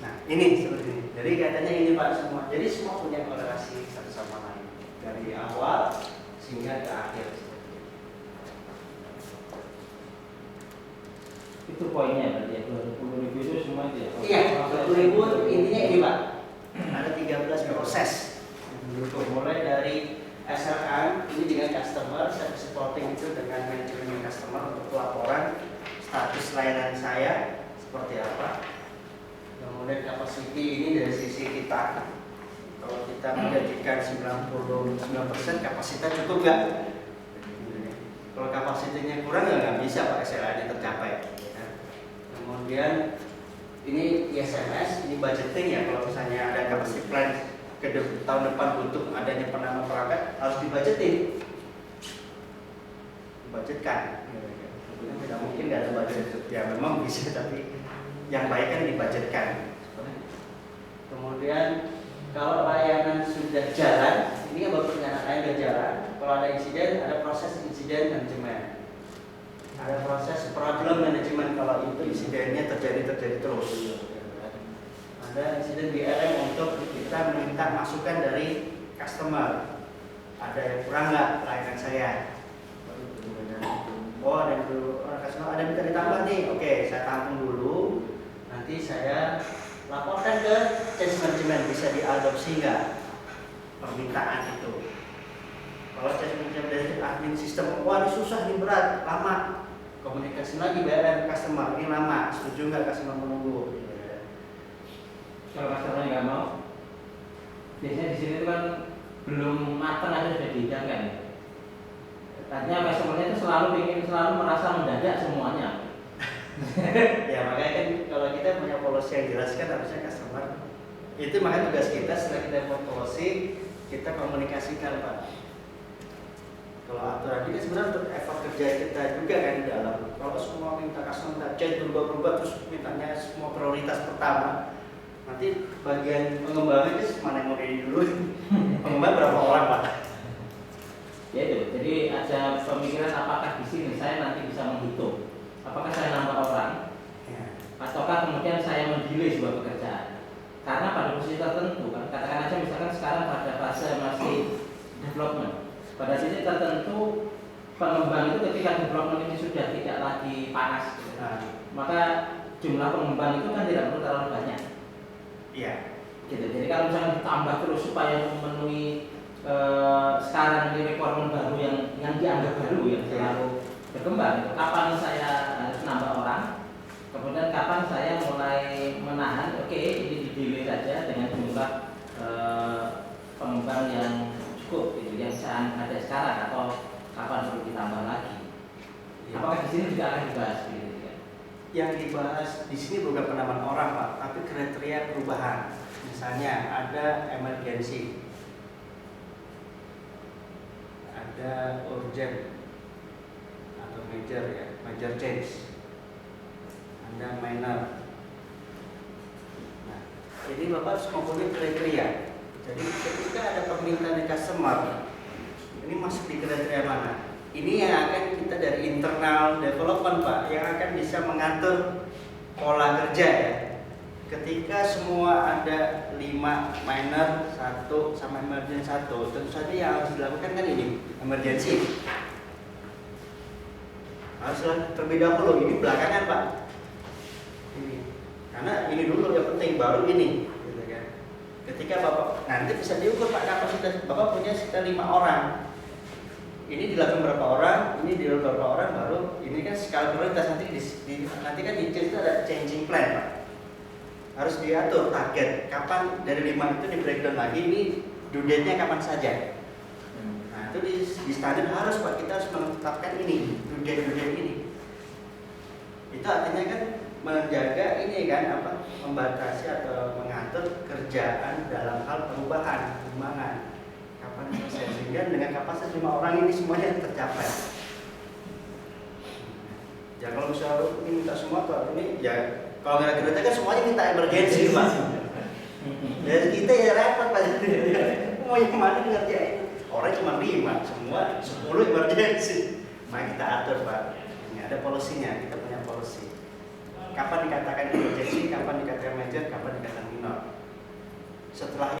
Nah ini seperti ini. Jadi katanya ini Pak semua. Jadi semua punya korelasi satu sama lain dari awal sehingga ke akhir. Itu poinnya berarti ya 20.000 itu semua itu ya? Iya, 20.000 intinya ini Pak. Ada 13 proses yang mendukung, mulai dari SLM ini dengan customer, service supporting itu dengan manajemen customer untuk pelaporan status layanan saya seperti apa. Kemudian capacity ini dari sisi kita. Kalau kita menjadikan 99% kapasitas cukup nggak? Kalau kapasitinya kurang ya nggak bisa Pak SLA-nya tercapai. Kemudian ini ISMS, ini budgeting ya. Kalau misalnya ada capacity plan ke tahun depan untuk adanya penambah perangkat harus dibudgetin, budgetkan. Tidak mungkin nggak ada budget. Ya memang bisa, tapi yang baik kan dibudgetkan. Kemudian kalau layanan sudah jalan, ini kan baru layanan sudah jalan. Kalau ada insiden, ada proses insiden manajemen. Ada proses problem manajemen kalau itu insidennya terjadi terus. Ada insiden BRM untuk kita minta masukan dari customer. Ada yang kurang nggak layanan saya? Oh ada dulu, customer ada minta ditambah nih. Oke, saya tampung dulu. Nanti saya laporkan ke change management, bisa diadopsi nggak permintaan itu. Kalau change management dari admin sistem, wah ini susah, ini berat, lama. Komunikasi lagi BRM customer, ini lama, setuju nggak customer menunggu? Kalau customer nggak mau, biasanya di sini itu kan belum matang aja sudah dihidangkan. Artinya customernya itu selalu merasa mendadak semuanya. Ya makanya kan kalau kita punya policy yang jelaskan harusnya customer itu, makanya tugas kita setelah kita buat policy kita komunikasikan Pak. Kalau aturan ini sebenarnya untuk effort kerja kita juga kan di dalam. Kalau semua minta customer minta change berubah terus mintanya semua prioritas pertama, nanti bagian pengembangan itu mana yang mau jadi dulu? Pengembangan berapa orang Pak? Ya itu, jadi ada pemikiran apakah di sini saya nanti bisa menghitung apakah saya nambah orang, ataukah kemudian saya mendelay sebuah pekerjaan. Karena pada posisi tertentu kan, katakan aja misalkan sekarang pada fase masih development, pada titik tertentu pengembang itu ketika development ini sudah tidak lagi panas, maka jumlah pengembang itu kan tidak perlu terlalu banyak. Iya. Gitu. Jadi kalau misalnya ditambah terus supaya memenuhi sekarang ini requirement baru yang dianggap baru yang selalu berkembang, itu kapan saya harus nambah orang, kemudian kapan saya mulai menahan, oke, ini di-delay saja dengan jumlah pengembang yang cukup gitu, yang ada sekarang, atau kapan perlu ditambah lagi. Apakah di sini juga akan dibahas gitu ya? Yang dibahas di sini bukan penambahan orang Pak, tapi kriteria perubahan. Misalnya ada emergency, ada urgent atau major change, ada minor. Nah, jadi Bapak harus mempunyai kriteria. Jadi ketika ada permintaan dari customer, ini masuk di kriteria mana? ini yang akan kita dari internal development Pak, yang akan bisa mengatur pola kerja ya. Ketika semua ada 5 minor, 1 sama emergency 1, tentu saja yang harus dilakukan kan ini emergency. Harus terlebih dahulu, ini belakangan Pak. Ini, karena ini dulu yang penting, baru ini. Gitu kan. Ketika Bapak nanti bisa diukur Pak kapasitas Bapak punya sekitar 5 orang. Ini dilakukan berapa orang, ini dilakukan berapa orang, baru ini kan skala prioritas nanti kan di change itu ada changing plan Pak. Harus diatur target kapan dari 5 itu di breakdown lagi, ini due date-nya kapan saja. Nah itu di standar harus Pak, kita harus menetapkan ini due date ini. Itu artinya kan menjaga ini kan apa, membatasi atau mengatur kerjaan dalam hal perubahan, pengembangan kapan selesai, sehingga dengan kapasitas 5 orang ini semuanya tercapai. Ya kalau misalnya ini minta semua tuh ini ya, kalau nggak kerja kan semuanya minta emergency Pak. Ya kita ya repot Pak. Mau yang mana ngerjain? Orang cuma 5, semua 10 emergency. Maka kita atur Pak. Ini ada polisinya, kita punya polisi. Kapan dikatakan emergency, kapan dikatakan major, kapan dikatakan minor. Setelah